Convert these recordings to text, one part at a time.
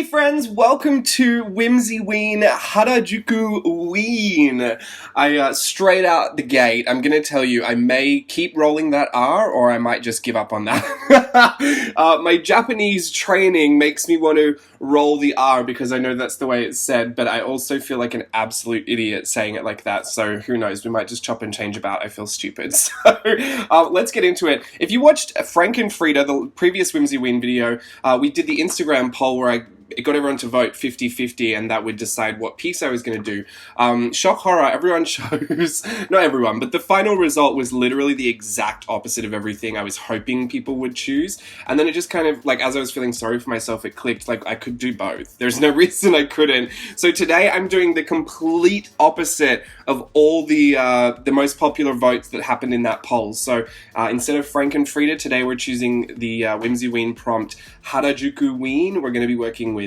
Hey friends, welcome to WHIMSYWEEN Harajukuween. Straight out the gate, I'm gonna tell you, I may keep rolling that R or I might just give up on that. My Japanese training makes me want to roll the R because I know that's the way it's said, but I also feel like an absolute idiot saying it like that, so who knows, we might just chop and change about. I feel stupid. So let's get into it. If you watched Frank and Frida, the previous WHIMSYWEEN video, we did the Instagram poll where I got everyone to vote 50-50 and that would decide what piece I was going to do. Shock horror, everyone chose, not everyone, but the final result was literally the exact opposite of everything I was hoping people would choose. And then it just kind of, like, as I was feeling sorry for myself, it clicked, like, I could do both. There's no reason I couldn't. So today I'm doing the complete opposite of all the most popular votes that happened in that poll. So instead of Frank and Frida, today we're choosing the WHIMSYWEEN prompt Harajukuween. We're going to be working with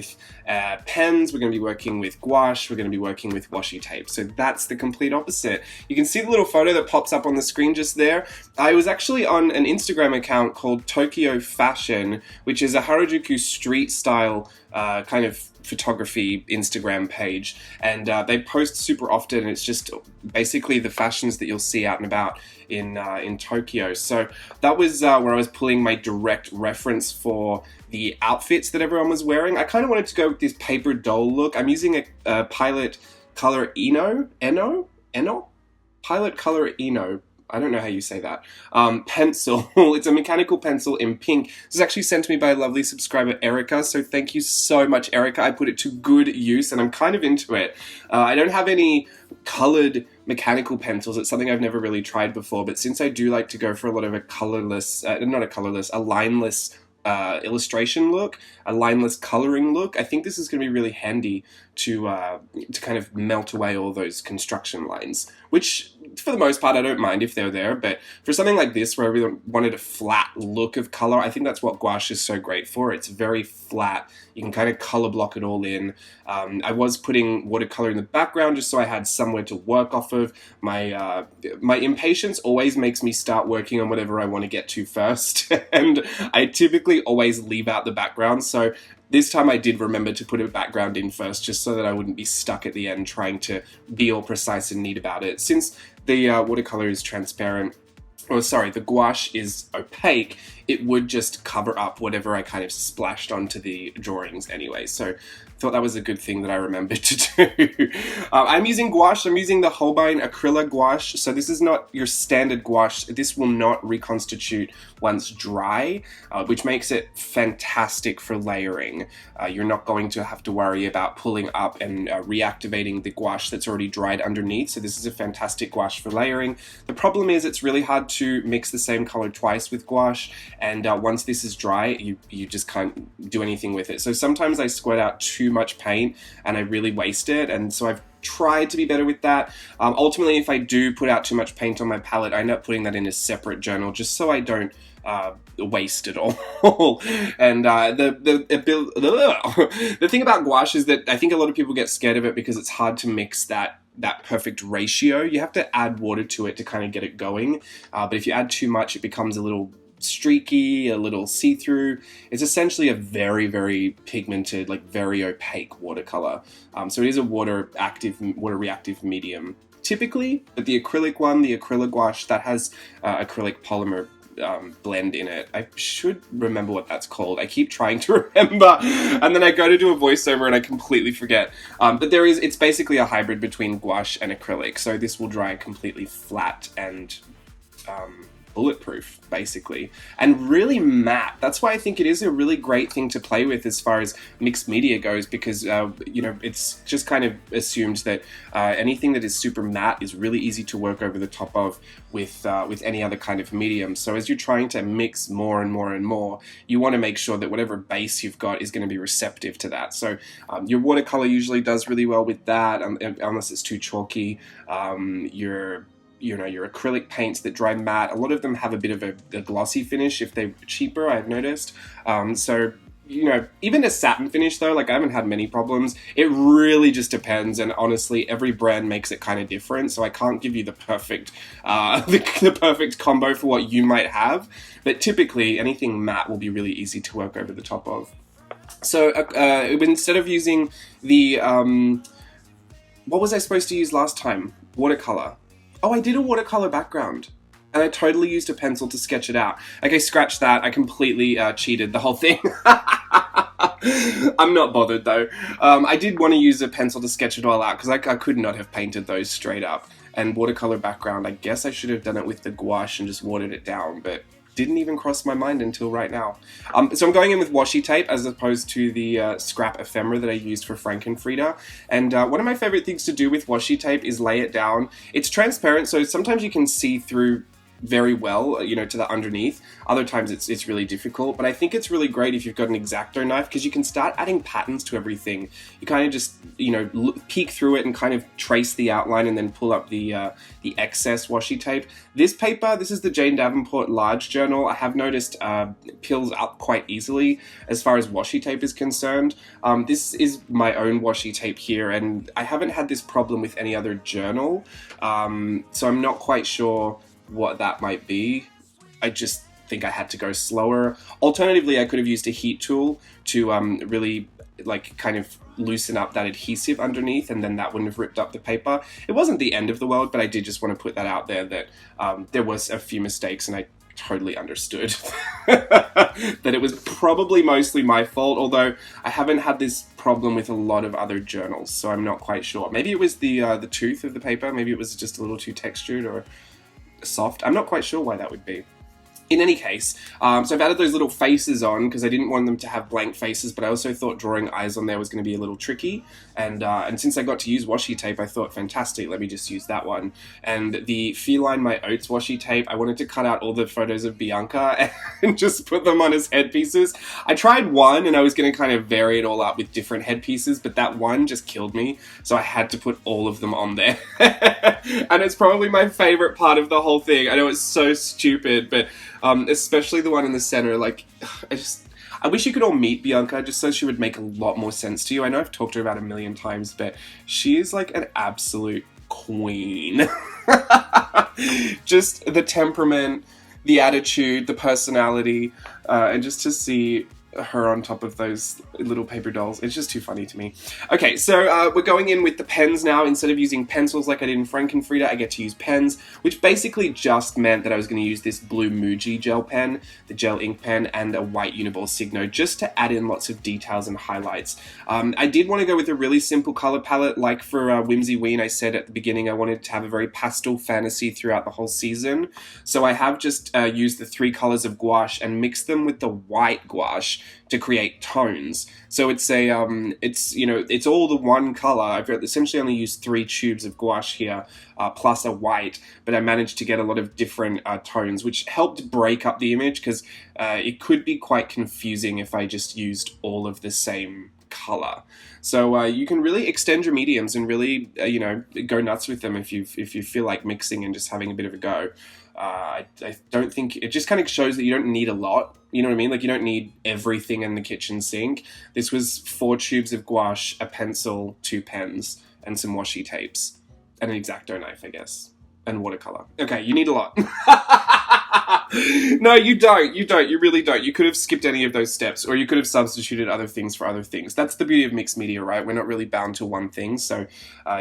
pens, we're going to be working with gouache, we're going to be working with washi tape. So that's the complete opposite. You can see the little photo that pops up on the screen just there. I was actually on an Instagram account called Tokyo Fashion, which is a Harajuku street style kind of photography Instagram page, and they post super often, and it's just basically the fashions that you'll see out and about in Tokyo. So that was where I was pulling my direct reference for the outfits that everyone was wearing. I kind of wanted to go with this paper doll look. I'm using a Pilot Color Pilot Color Eno. I don't know how you say that. Pencil. It's a mechanical pencil in pink. This is actually sent to me by a lovely subscriber, Erica, so thank you so much, Erica. I put it to good use, and I'm kind of into it. I don't have any colored mechanical pencils. It's something I've never really tried before, but since I do like to go for a lot of a lineless illustration look, a lineless coloring look, I think this is going to be really handy to kind of melt away all those construction lines, which for the most part I don't mind if they're there, but for something like this where I really wanted a flat look of color, I think that's what gouache is so great for. It's very flat. You can kind of color block it all in. I was putting watercolor in the background just so I had somewhere to work off of. My impatience always makes me start working on whatever I want to get to first, and I typically always leave out the background, so this time I did remember to put a background in first, just so that I wouldn't be stuck at the end trying to be all precise and neat about it. Since the watercolor is transparent, or sorry, the gouache is opaque, it would just cover up whatever I kind of splashed onto the drawings anyway. So I thought that was a good thing that I remembered to do. I'm using gouache. I'm using the Holbein acrylic gouache. So this is not your standard gouache. This will not reconstitute once dry, which makes it fantastic for layering. You're not going to have to worry about pulling up and reactivating the gouache that's already dried underneath. So this is a fantastic gouache for layering. The problem is it's really hard to mix the same color twice with gouache, and once this is dry, you just can't do anything with it. So sometimes I squirt out too much paint and I really waste it, and so I've tried to be better with that. Ultimately, if I do put out too much paint on my palette, I end up putting that in a separate journal just so I don't waste it all. And the thing about gouache is that I think a lot of people get scared of it because it's hard to mix that perfect ratio. You have to add water to it to kind of get it going, but if you add too much, it becomes a little streaky, a little see-through. It's essentially a very, very pigmented, like very opaque watercolor. So it is a water reactive medium typically, but the acrylic one, the acrylic gouache, that has acrylic polymer blend in it. I should remember what that's called. I keep trying to remember, and then I go to do a voiceover and I completely forget. But it's basically a hybrid between gouache and acrylic, so this will dry completely flat and bulletproof, basically, and really matte. That's why I think it is a really great thing to play with as far as mixed media goes, because you know, it's just kind of assumed that anything that is super matte is really easy to work over the top of with any other kind of medium. So as you're trying to mix more and more and more, you want to make sure that whatever base you've got is going to be receptive to that. So your watercolor usually does really well with that, unless it's too chalky. Your acrylic paints that dry matte, a lot of them have a bit of a glossy finish if they're cheaper, I've noticed. So, you know, even a satin finish though, like I haven't had many problems. It really just depends, and honestly, every brand makes it kind of different, so I can't give you the perfect, the perfect combo for what you might have, but typically anything matte will be really easy to work over the top of. So instead of using the, what was I supposed to use last time? Watercolor. Oh, I did a watercolor background. And I totally used a pencil to sketch it out. Okay, scratch that. I completely cheated the whole thing. I'm not bothered though. I did want to use a pencil to sketch it all out because I could not have painted those straight up. And watercolor background, I guess I should have done it with the gouache and just watered it down, but didn't even cross my mind until right now. So I'm going in with washi tape as opposed to the scrap ephemera that I used for Frankenfrieda. And one of my favorite things to do with washi tape is lay it down. It's transparent, so sometimes you can see through very well, you know, to the underneath. Other times it's really difficult, but I think it's really great if you've got an X-Acto knife because you can start adding patterns to everything. You kind of just, you know, peek through it and kind of trace the outline and then pull up the excess washi tape. This paper, this is the Jane Davenport Large Journal. I have noticed peels up quite easily as far as washi tape is concerned. This is my own washi tape here, and I haven't had this problem with any other journal, so I'm not quite sure what that might be. I just think I had to go slower. Alternatively, I could have used a heat tool to really like kind of loosen up that adhesive underneath, and then that wouldn't have ripped up the paper. It wasn't the end of the world, but I did just want to put that out there that there was a few mistakes, and I totally understood that it was probably mostly my fault, although I haven't had this problem with a lot of other journals, so I'm not quite sure. Maybe it was the tooth of the paper, maybe it was just a little too textured or soft. I'm not quite sure why that would be. In any case, so I've added those little faces on because I didn't want them to have blank faces, but I also thought drawing eyes on there was going to be a little tricky. And since I got to use washi tape, I thought, fantastic, let me just use that one. And the Feline My Oats washi tape, I wanted to cut out all the photos of Bianca and just put them on as headpieces. I tried one and I was going to kind of vary it all up with different headpieces, but that one just killed me. So I had to put all of them on there. And it's probably my favorite part of the whole thing. I know it's so stupid, but especially the one in the center, like, I wish you could all meet Bianca just so she would make a lot more sense to you. I know I've talked to her about a million times, but she is like an absolute queen. Just the temperament, the attitude, the personality, and just to see her on top of those little paper dolls, it's just too funny to me. Okay, so we're going in with the pens now. Instead of using pencils like I did in Frankenfrieda, I get to use pens, which basically just meant that I was going to use this blue Muji gel pen, the gel ink pen, and a white Uniball Signo, just to add in lots of details and highlights. I did want to go with a really simple color palette, like for Whimsyween. I said at the beginning I wanted to have a very pastel fantasy throughout the whole season, so I have just used the 3 colors of gouache and mixed them with the white gouache to create tones. So it's a, it's all the one color. I've essentially only used 3 tubes of gouache here, plus a white, but I managed to get a lot of different tones, which helped break up the image because it could be quite confusing if I just used all of the same color. So you can really extend your mediums and really, go nuts with them if you feel like mixing and just having a bit of a go. I don't think, it just kind of shows that you don't need a lot. You know what I mean? Like, you don't need everything in the kitchen sink. This was 4 tubes of gouache, a pencil, 2 pens, and some washi tapes, and an X-Acto knife, I guess, and watercolor. Okay, you need a lot. No, you don't. You really don't. You could have skipped any of those steps, or you could have substituted other things for other things. That's the beauty of mixed media, right? We're not really bound to one thing, so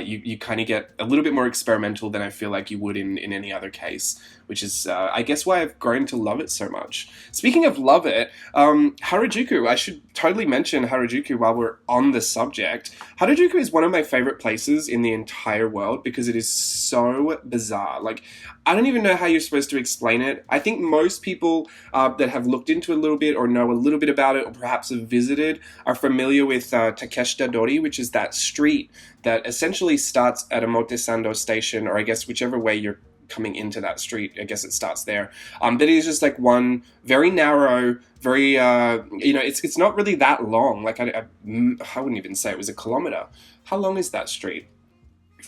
you kind of get a little bit more experimental than I feel like you would in any other case, which is, I guess, why I've grown to love it so much. Speaking of love it, Harajuku, I should totally mention Harajuku while we're on the subject. Harajuku is one of my favorite places in the entire world because it is so bizarre. Like, I don't even know how you're supposed to explain it. I think most people that have looked into it a little bit or know a little bit about it or perhaps have visited are familiar with Takeshita Dori, which is that street that essentially starts at Omotesando station, or I guess whichever way you're coming into that street, I guess it starts there. But it is just like one very narrow, very, it's not really that long. Like, I wouldn't even say it was a kilometer. How long is that street?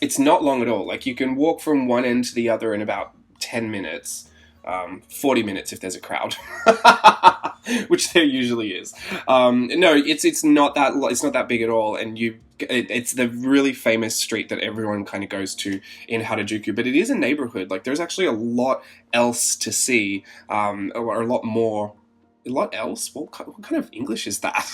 It's not long at all. Like, you can walk from one end to the other in about 10 minutes. 40 minutes if there's a crowd, which there usually is. No, it's not that big at all, and it's the really famous street that everyone kind of goes to in Harajuku, but it is a neighborhood. Like, there's actually a lot else to see, or a lot more. A lot else? What kind of English is that?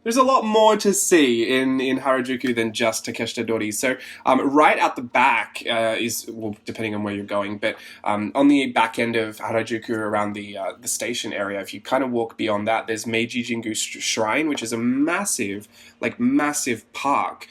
There's a lot more to see in Harajuku than just Takeshita-dori. So right at the back is, well, depending on where you're going, but on the back end of Harajuku around the station area, if you kind of walk beyond that, there's Meiji Jingu Shrine, which is a massive park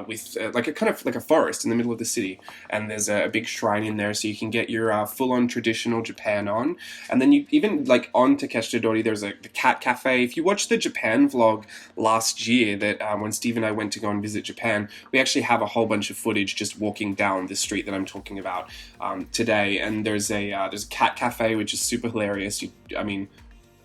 with like a kind of like a forest in the middle of the city. And there's a big shrine in there, so you can get your full-on traditional Japan on. And then you even, like, on Takeshita-dori, there's the cat cafe. If you watch the Japan vlog last year, that when Steve and I went to go and visit Japan, we actually have a whole bunch of footage just walking down the street that I'm talking about today. And there's a cat cafe, which is super hilarious. I mean,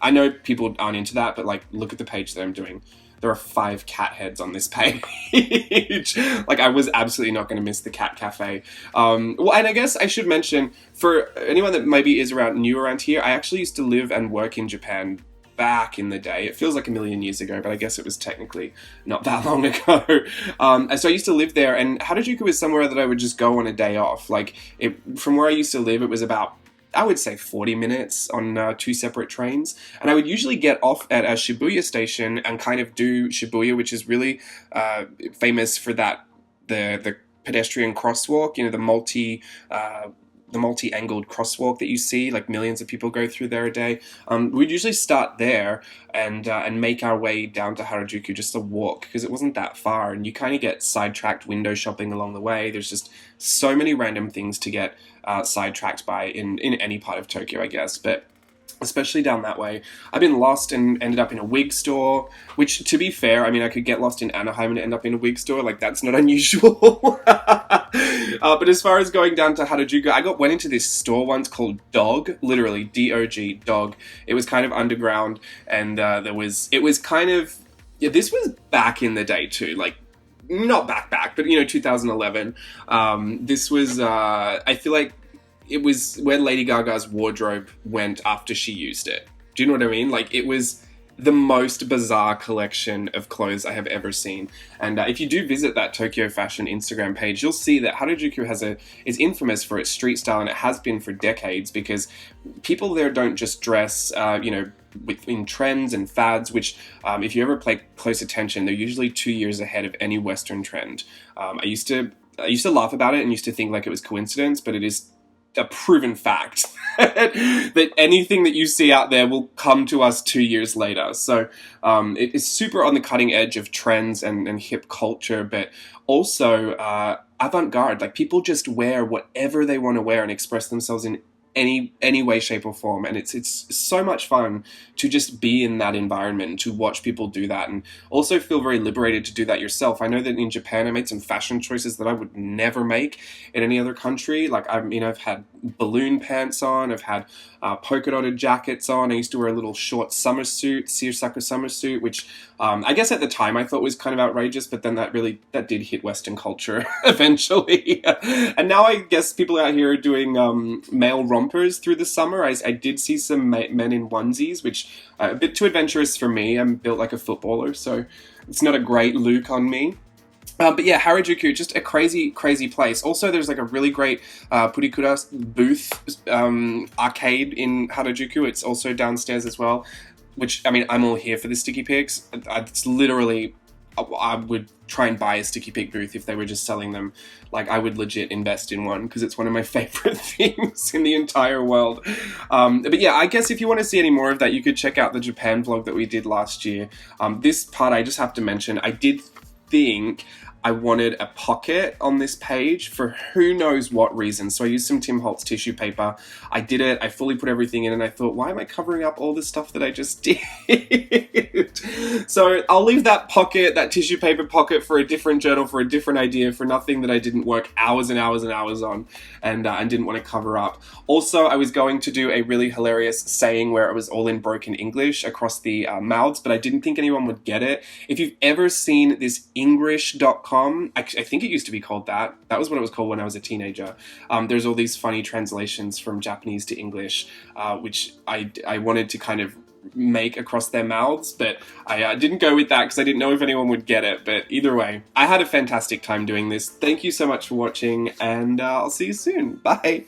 I know people aren't into that, but, like, look at the page that I'm doing. There are 5 cat heads on this page. Like, I was absolutely not going to miss the cat cafe. Well, and I guess I should mention, for anyone that maybe is new around here, I actually used to live and work in Japan back in the day. It feels like a million years ago, but I guess it was technically not that long ago. So I used to live there, and Harajuku was somewhere that I would just go on a day off. Like, from where I used to live, it was about, I would say, 40 minutes on 2 separate trains. And I would usually get off at a Shibuya station and kind of do Shibuya, which is really famous for that, the pedestrian crosswalk, you know, the multi-angled crosswalk that you see, like millions of people go through there a day. We'd usually start there and make our way down to Harajuku, just a walk, because it wasn't that far, and you kind of get sidetracked window shopping along the way. There's just so many random things to get sidetracked by in any part of Tokyo, I guess, but especially down that way. I've been lost and ended up in a wig store, which, to be fair, I mean, I could get lost in Anaheim and end up in a wig store. Like, that's not unusual. But as far as going down to Harajuku, I went into this store once called Dog, literally D-O-G, Dog. It was kind of underground, and it was kind of, yeah, this was back in the day too, like, not back, but, you know, 2011. This was, I feel like, it was where Lady Gaga's wardrobe went after she used it. Do you know what I mean? Like, it was the most bizarre collection of clothes I have ever seen. And if you do visit that Tokyo Fashion Instagram page, you'll see that Harajuku is infamous for its street style, and it has been for decades, because people there don't just dress, in trends and fads, which, if you ever pay close attention, they're usually 2 years ahead of any Western trend. I used to laugh about it and used to think like it was coincidence, but it is a proven fact that anything that you see out there will come to us 2 years later. So it is super on the cutting edge of trends and hip culture, but also avant-garde. Like, people just wear whatever they want to wear and express themselves in any way, shape, or form, and it's so much fun to just be in that environment and to watch people do that, and also feel very liberated to do that yourself. I know that in Japan I made some fashion choices that I would never make in any other country. Like, I've had balloon pants on, I've had polka dotted jackets on. I used to wear a little short summer suit, seersucker summer suit, which I guess at the time I thought was kind of outrageous, but then that did hit Western culture eventually. And now I guess people out here are doing male rompers through the summer. I did see some men in onesies, which a bit too adventurous for me. I'm built like a footballer, so it's not a great look on me. But yeah, Harajuku, just a crazy, crazy place. Also, there's like a really great Purikura booth arcade in Harajuku. It's also downstairs as well, which, I mean, I'm all here for the sticky pics. It's literally, I would try and buy a sticky pic booth if they were just selling them. Like, I would legit invest in one, because it's one of my favorite things in the entire world. But yeah, I guess if you want to see any more of that, you could check out the Japan vlog that we did last year. This part, I just have to mention, I did think I wanted a pocket on this page for who knows what reason. So I used some Tim Holtz tissue paper. I did it. I fully put everything in, and I thought, why am I covering up all the stuff that I just did? So I'll leave that tissue paper pocket, for a different journal, for a different idea, for nothing that I didn't work hours and hours and hours on and didn't want to cover up. Also, I was going to do a really hilarious saying where it was all in broken English across the mouths, but I didn't think anyone would get it. If you've ever seen this English.com, I think it used to be called that. That was what it was called when I was a teenager. There's all these funny translations from Japanese to English, which I wanted to kind of make across their mouths, but I didn't go with that because I didn't know if anyone would get it. But either way, I had a fantastic time doing this. Thank you so much for watching, and I'll see you soon. Bye!